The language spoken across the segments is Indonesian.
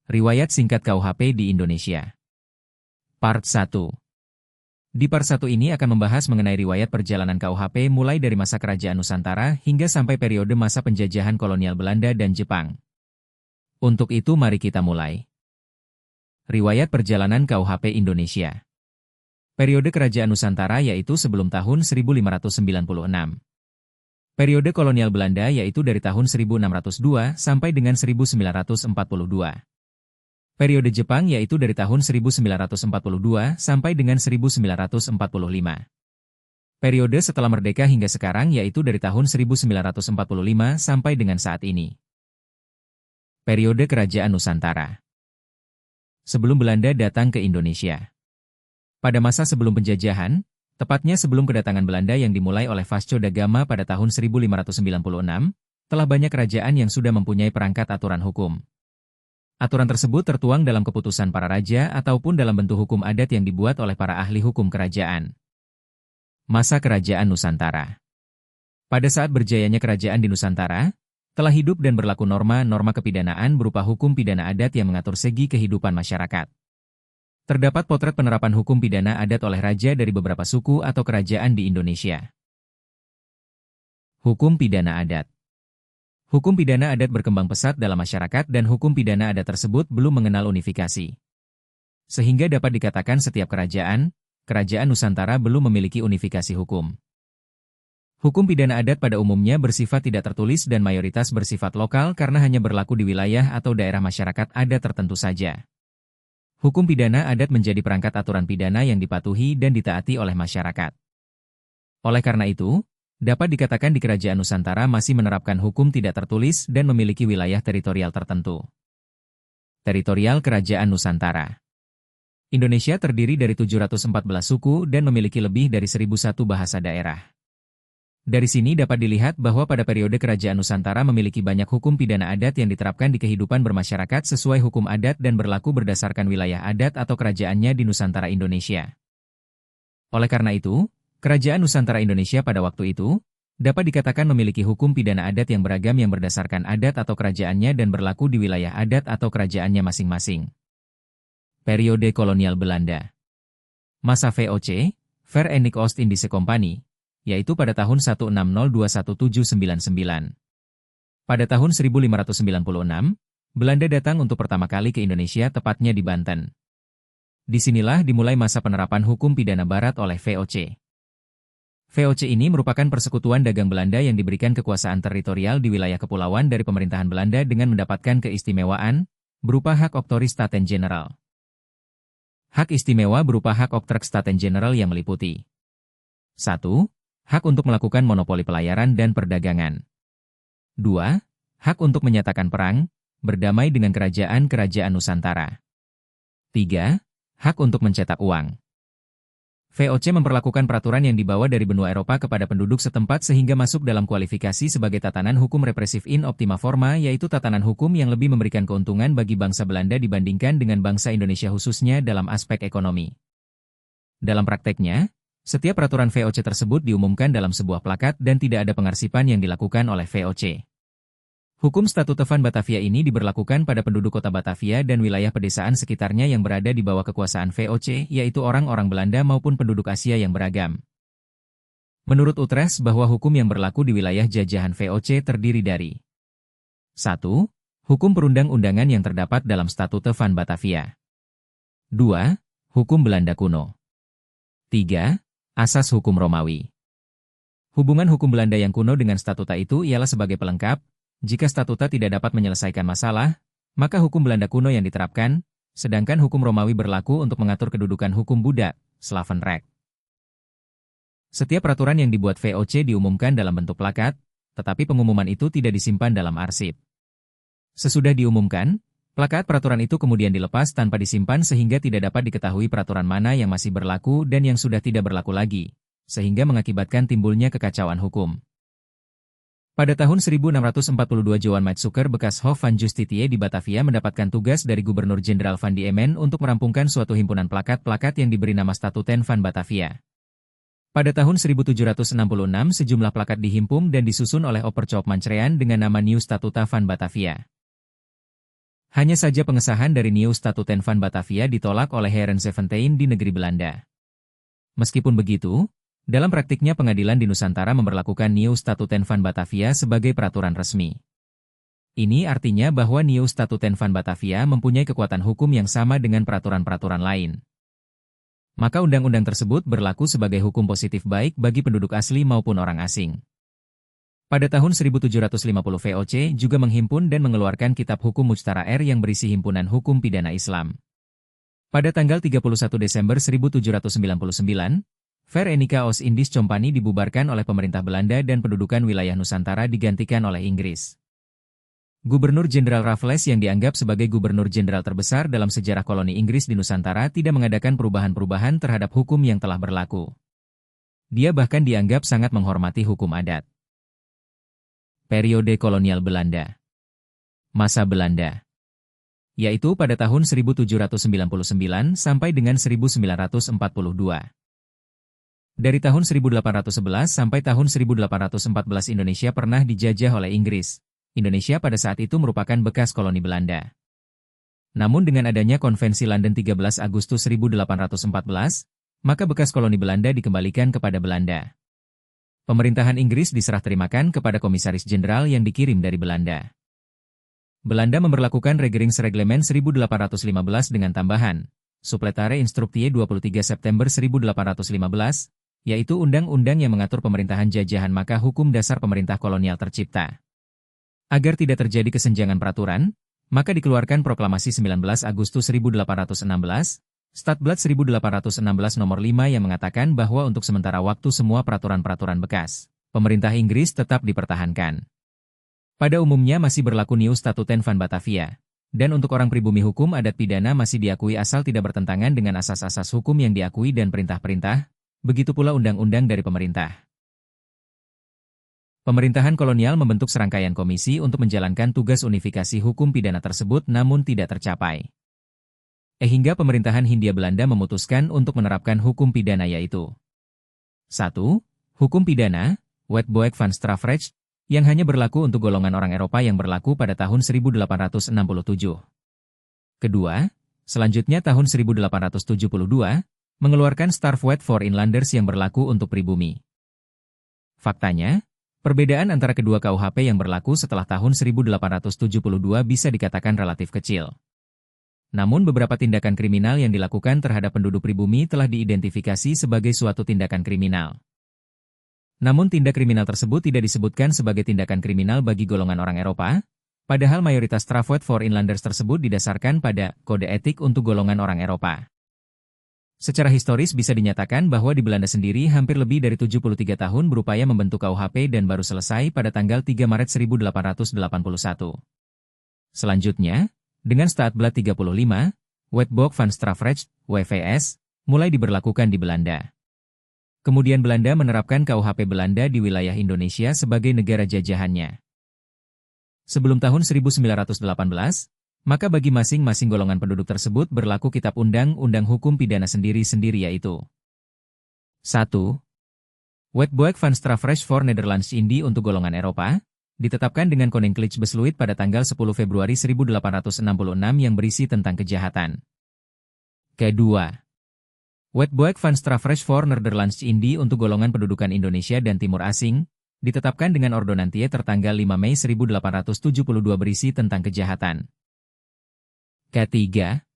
Riwayat singkat KUHP di Indonesia. Part 1. Di part 1 ini akan membahas mengenai riwayat perjalanan KUHP mulai dari masa Kerajaan Nusantara hingga sampai periode masa penjajahan kolonial Belanda dan Jepang. Untuk itu mari kita mulai. Riwayat perjalanan KUHP Indonesia. Periode Kerajaan Nusantara yaitu sebelum tahun 1596. Periode kolonial Belanda yaitu dari tahun 1602 sampai dengan 1942. Periode Jepang yaitu dari tahun 1942 sampai dengan 1945. Periode setelah merdeka hingga sekarang yaitu dari tahun 1945 sampai dengan saat ini. Periode Kerajaan Nusantara. Sebelum Belanda datang ke Indonesia. Pada masa sebelum penjajahan, tepatnya sebelum kedatangan Belanda yang dimulai oleh Vasco da Gama pada tahun 1596, telah banyak kerajaan yang sudah mempunyai perangkat aturan hukum. Aturan tersebut tertuang dalam keputusan para raja ataupun dalam bentuk hukum adat yang dibuat oleh para ahli hukum kerajaan. Masa Kerajaan Nusantara. Pada saat berjayanya kerajaan di Nusantara, telah hidup dan berlaku norma-norma kepidanaan berupa hukum pidana adat yang mengatur segi kehidupan masyarakat. Terdapat potret penerapan hukum pidana adat oleh raja dari beberapa suku atau kerajaan di Indonesia. Hukum pidana adat. Hukum pidana adat berkembang pesat dalam masyarakat dan hukum pidana adat tersebut belum mengenal unifikasi. Sehingga dapat dikatakan setiap kerajaan Nusantara belum memiliki unifikasi hukum. Hukum pidana adat pada umumnya bersifat tidak tertulis dan mayoritas bersifat lokal karena hanya berlaku di wilayah atau daerah masyarakat adat tertentu saja. Hukum pidana adat menjadi perangkat aturan pidana yang dipatuhi dan ditaati oleh masyarakat. Oleh karena itu, dapat dikatakan di Kerajaan Nusantara masih menerapkan hukum tidak tertulis dan memiliki wilayah teritorial tertentu. Teritorial Kerajaan Nusantara. Indonesia terdiri dari 714 suku dan memiliki lebih dari 1001 bahasa daerah. Dari sini dapat dilihat bahwa pada periode Kerajaan Nusantara memiliki banyak hukum pidana adat yang diterapkan di kehidupan bermasyarakat sesuai hukum adat dan berlaku berdasarkan wilayah adat atau kerajaannya di Nusantara Indonesia. Oleh karena itu, Kerajaan Nusantara Indonesia pada waktu itu, dapat dikatakan memiliki hukum pidana adat yang beragam yang berdasarkan adat atau kerajaannya dan berlaku di wilayah adat atau kerajaannya masing-masing. Periode kolonial Belanda. Masa VOC, Verenigde Oost-Indische Compagnie, yaitu pada tahun 1602-1799. Pada tahun 1596, Belanda datang untuk pertama kali ke Indonesia tepatnya di Banten. Disinilah dimulai masa penerapan hukum pidana barat oleh VOC. VOC ini merupakan persekutuan dagang Belanda yang diberikan kekuasaan teritorial di wilayah kepulauan dari pemerintahan Belanda dengan mendapatkan keistimewaan, berupa hak Octrooi Staten-Generaal. Hak istimewa berupa hak Octrooi Staten-Generaal yang meliputi 1. Hak untuk melakukan monopoli pelayaran dan perdagangan. 2. Hak untuk menyatakan perang, berdamai dengan kerajaan Nusantara. 3. Hak untuk mencetak uang. VOC memperlakukan peraturan yang dibawa dari benua Eropa kepada penduduk setempat sehingga masuk dalam kualifikasi sebagai tatanan hukum represif in optima forma, yaitu tatanan hukum yang lebih memberikan keuntungan bagi bangsa Belanda dibandingkan dengan bangsa Indonesia khususnya dalam aspek ekonomi. Dalam prakteknya, setiap peraturan VOC tersebut diumumkan dalam sebuah plakat dan tidak ada pengarsipan yang dilakukan oleh VOC. Hukum Statute van Batavia ini diberlakukan pada penduduk kota Batavia dan wilayah pedesaan sekitarnya yang berada di bawah kekuasaan VOC, yaitu orang-orang Belanda maupun penduduk Asia yang beragam. Menurut Utrecht bahwa hukum yang berlaku di wilayah jajahan VOC terdiri dari 1. Hukum perundang-undangan yang terdapat dalam Statute van Batavia. 2. Hukum Belanda kuno. 3. Asas hukum Romawi. Hubungan hukum Belanda yang kuno dengan statuta itu ialah sebagai pelengkap. Jika statuta tidak dapat menyelesaikan masalah, maka hukum Belanda kuno yang diterapkan, sedangkan hukum Romawi berlaku untuk mengatur kedudukan hukum budak, Slavenrecht. Setiap peraturan yang dibuat VOC diumumkan dalam bentuk plakat, tetapi pengumuman itu tidak disimpan dalam arsip. Sesudah diumumkan, plakat peraturan itu kemudian dilepas tanpa disimpan sehingga tidak dapat diketahui peraturan mana yang masih berlaku dan yang sudah tidak berlaku lagi, sehingga mengakibatkan timbulnya kekacauan hukum. Pada tahun 1642 Johan Maetsuycker bekas Hof van Justitie di Batavia mendapatkan tugas dari Gubernur Jenderal Van Diemen untuk merampungkan suatu himpunan plakat-plakat yang diberi nama Statuten van Batavia. Pada tahun 1766 sejumlah plakat dihimpun dan disusun oleh Oppercop Mancrean dengan nama New Statuta van Batavia. Hanya saja pengesahan dari Nieuw Statuten van Batavia ditolak oleh Heren Zeventien di negeri Belanda. Meskipun begitu, dalam praktiknya pengadilan di Nusantara memberlakukan Nieuw Statuten van Batavia sebagai peraturan resmi. Ini artinya bahwa Nieuw Statuten van Batavia mempunyai kekuatan hukum yang sama dengan peraturan-peraturan lain. Maka undang-undang tersebut berlaku sebagai hukum positif baik bagi penduduk asli maupun orang asing. Pada tahun 1750 VOC juga menghimpun dan mengeluarkan Kitab Hukum Mujtara-R yang berisi himpunan hukum pidana Islam. Pada tanggal 31 Desember 1799, Verenica Oost Indisch Company dibubarkan oleh pemerintah Belanda dan pendudukan wilayah Nusantara digantikan oleh Inggris. Gubernur Jenderal Raffles yang dianggap sebagai gubernur jenderal terbesar dalam sejarah koloni Inggris di Nusantara tidak mengadakan perubahan-perubahan terhadap hukum yang telah berlaku. Dia bahkan dianggap sangat menghormati hukum adat. Periode kolonial Belanda. Masa Belanda, yaitu pada tahun 1799 sampai dengan 1942. Dari tahun 1811 sampai tahun 1814 Indonesia pernah dijajah oleh Inggris. Indonesia pada saat itu merupakan bekas koloni Belanda. Namun dengan adanya Konvensi London 13 Agustus 1814, maka bekas koloni Belanda dikembalikan kepada Belanda. Pemerintahan Inggris diserah terimakan kepada komisaris jenderal yang dikirim dari Belanda. Belanda memberlakukan Regeringsreglement 1815 dengan tambahan, Suppletare Instructie 23 September 1815, yaitu undang-undang yang mengatur pemerintahan jajahan maka hukum dasar pemerintah kolonial tercipta. Agar tidak terjadi kesenjangan peraturan, maka dikeluarkan Proklamasi 19 Agustus 1816, Statblad 1816 nomor 5 yang mengatakan bahwa untuk sementara waktu semua peraturan-peraturan bekas pemerintah Inggris tetap dipertahankan. Pada umumnya masih berlaku Nieuw Statuten van Batavia, dan untuk orang pribumi hukum adat pidana masih diakui asal tidak bertentangan dengan asas-asas hukum yang diakui dan perintah-perintah, begitu pula undang-undang dari pemerintah. Pemerintahan kolonial membentuk serangkaian komisi untuk menjalankan tugas unifikasi hukum pidana tersebut namun tidak tercapai. Hingga pemerintahan Hindia Belanda memutuskan untuk menerapkan hukum pidana yaitu 1. Hukum pidana, Wetboek van Strafrecht, yang hanya berlaku untuk golongan orang Eropa yang berlaku pada tahun 1867. Kedua, selanjutnya tahun 1872, mengeluarkan Strafwet for Inlanders yang berlaku untuk pribumi. Faktanya, perbedaan antara kedua KUHP yang berlaku setelah tahun 1872 bisa dikatakan relatif kecil. Namun beberapa tindakan kriminal yang dilakukan terhadap penduduk pribumi telah diidentifikasi sebagai suatu tindakan kriminal. Namun tindak kriminal tersebut tidak disebutkan sebagai tindakan kriminal bagi golongan orang Eropa, padahal mayoritas Strafwet for Inlanders tersebut didasarkan pada kode etik untuk golongan orang Eropa. Secara historis bisa dinyatakan bahwa di Belanda sendiri hampir lebih dari 73 tahun berupaya membentuk KUHP dan baru selesai pada tanggal 3 Maret 1881. Selanjutnya, dengan Statblad 35, Wetboek van Strafrecht, WVS, mulai diberlakukan di Belanda. Kemudian Belanda menerapkan KUHP Belanda di wilayah Indonesia sebagai negara jajahannya. Sebelum tahun 1918, maka bagi masing-masing golongan penduduk tersebut berlaku kitab undang-undang hukum pidana sendiri-sendiri yaitu 1. Wetboek van Strafrecht voor Nederlands-Indië untuk golongan Eropa, ditetapkan dengan Koninklijk Besluit pada tanggal 10 Februari 1866 yang berisi tentang kejahatan. Kedua, Wetboek van Strafrecht voor Nederlands-Indië untuk golongan pendudukan Indonesia dan Timur Asing, ditetapkan dengan Ordonantie tertanggal 5 Mei 1872 berisi tentang kejahatan. Ketiga,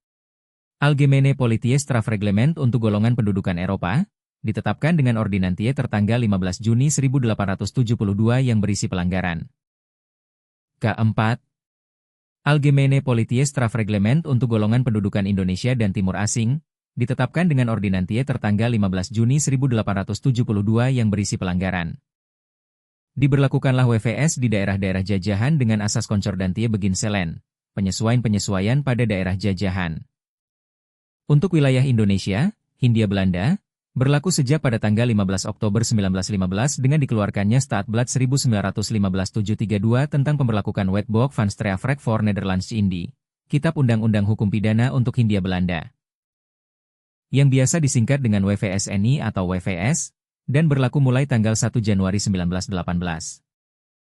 Algemene Politie Strafreglement untuk golongan pendudukan Eropa, ditetapkan dengan Ordinantie tertanggal 15 Juni 1872 yang berisi pelanggaran. Keempat, Algemene Politie Strafreglement untuk golongan pendudukan Indonesia dan Timur Asing, ditetapkan dengan Ordinantie tertanggal 15 Juni 1872 yang berisi pelanggaran. Diberlakukanlah WVS di daerah-daerah jajahan dengan asas Concordantie Beginselen, penyesuaian-penyesuaian pada daerah jajahan. Untuk wilayah Indonesia, Hindia Belanda, berlaku sejak pada tanggal 15 Oktober 1915 dengan dikeluarkannya Statblad 1915-732 tentang pemberlakukan Wetboek van Strafrecht voor Nederlands-Indië, Kitab Undang-Undang Hukum Pidana untuk Hindia Belanda, yang biasa disingkat dengan WVSNI atau WVS, dan berlaku mulai tanggal 1 Januari 1918.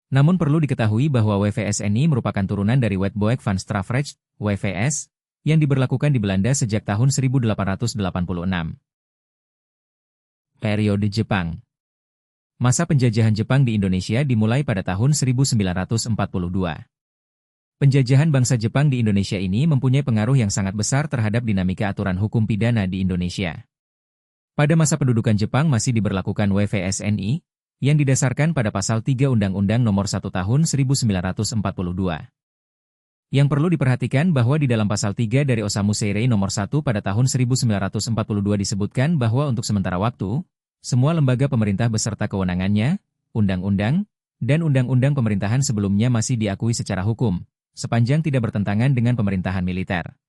Namun perlu diketahui bahwa WVSNI merupakan turunan dari Wetboek van Strafrecht, WVS, yang diberlakukan di Belanda sejak tahun 1886. Periode Jepang. Masa penjajahan Jepang di Indonesia dimulai pada tahun 1942. Penjajahan bangsa Jepang di Indonesia ini mempunyai pengaruh yang sangat besar terhadap dinamika aturan hukum pidana di Indonesia. Pada masa pendudukan Jepang masih diberlakukan WVSNI, yang didasarkan pada Pasal 3 Undang-Undang Nomor 1 Tahun 1942. Yang perlu diperhatikan bahwa di dalam Pasal 3 dari Osamu Seirei Nomor 1 pada tahun 1942 disebutkan bahwa untuk sementara waktu, semua lembaga pemerintah beserta kewenangannya, undang-undang, dan undang-undang pemerintahan sebelumnya masih diakui secara hukum, sepanjang tidak bertentangan dengan pemerintahan militer.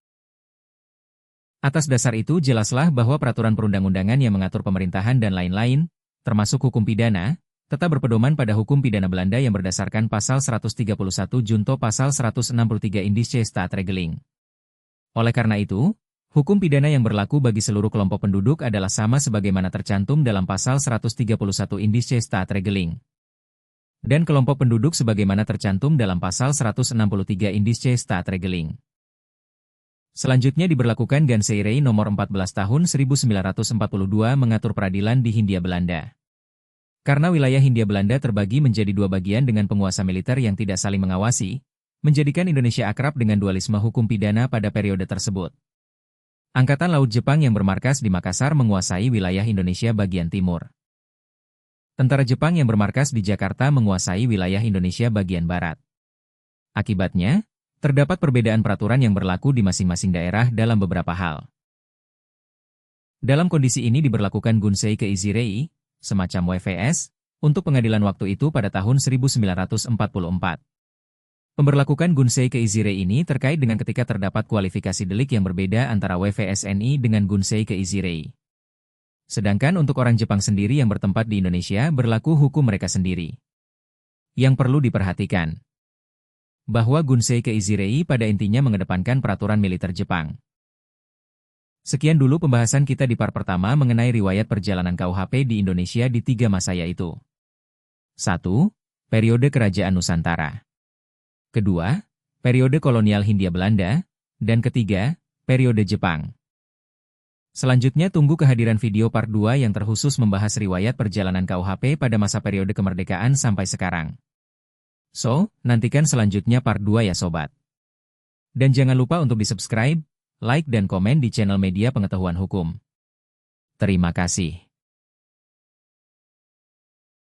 Atas dasar itu jelaslah bahwa peraturan perundang-undangan yang mengatur pemerintahan dan lain-lain, termasuk hukum pidana, tetap berpedoman pada hukum pidana Belanda yang berdasarkan Pasal 131 junto Pasal 163 Indische Staatregeling. Oleh karena itu, hukum pidana yang berlaku bagi seluruh kelompok penduduk adalah sama sebagaimana tercantum dalam Pasal 131 Indische Staatregeling. Dan kelompok penduduk sebagaimana tercantum dalam Pasal 163 Indische Staatregeling. Selanjutnya diberlakukan Ganseirei Nomor 14 Tahun 1942 mengatur peradilan di Hindia Belanda. Karena wilayah Hindia Belanda terbagi menjadi dua bagian dengan penguasa militer yang tidak saling mengawasi, menjadikan Indonesia akrab dengan dualisme hukum pidana pada periode tersebut. Angkatan Laut Jepang yang bermarkas di Makassar menguasai wilayah Indonesia bagian timur. Tentara Jepang yang bermarkas di Jakarta menguasai wilayah Indonesia bagian barat. Akibatnya, terdapat perbedaan peraturan yang berlaku di masing-masing daerah dalam beberapa hal. Dalam kondisi ini diberlakukan Gunsei Keizirei, semacam WVS, untuk pengadilan waktu itu pada tahun 1944. Pemberlakukan Gunsei Keizirei ini terkait dengan ketika terdapat kualifikasi delik yang berbeda antara WVSNI dengan Gunsei Keizirei. Sedangkan untuk orang Jepang sendiri yang bertempat di Indonesia berlaku hukum mereka sendiri. Yang perlu diperhatikan, bahwa Gunsei Keizirei pada intinya mengedepankan peraturan militer Jepang. Sekian dulu pembahasan kita di part pertama mengenai riwayat perjalanan KUHP di Indonesia di 3 masa yaitu 1. Periode Kerajaan Nusantara. 2. Periode kolonial Hindia Belanda. Dan ketiga, periode Jepang. Selanjutnya tunggu kehadiran video part 2 yang terkhusus membahas riwayat perjalanan KUHP pada masa periode kemerdekaan sampai sekarang. So, nantikan selanjutnya part 2 ya sobat. Dan jangan lupa untuk di-subscribe, like dan komen di channel Media Pengetahuan Hukum. Terima kasih.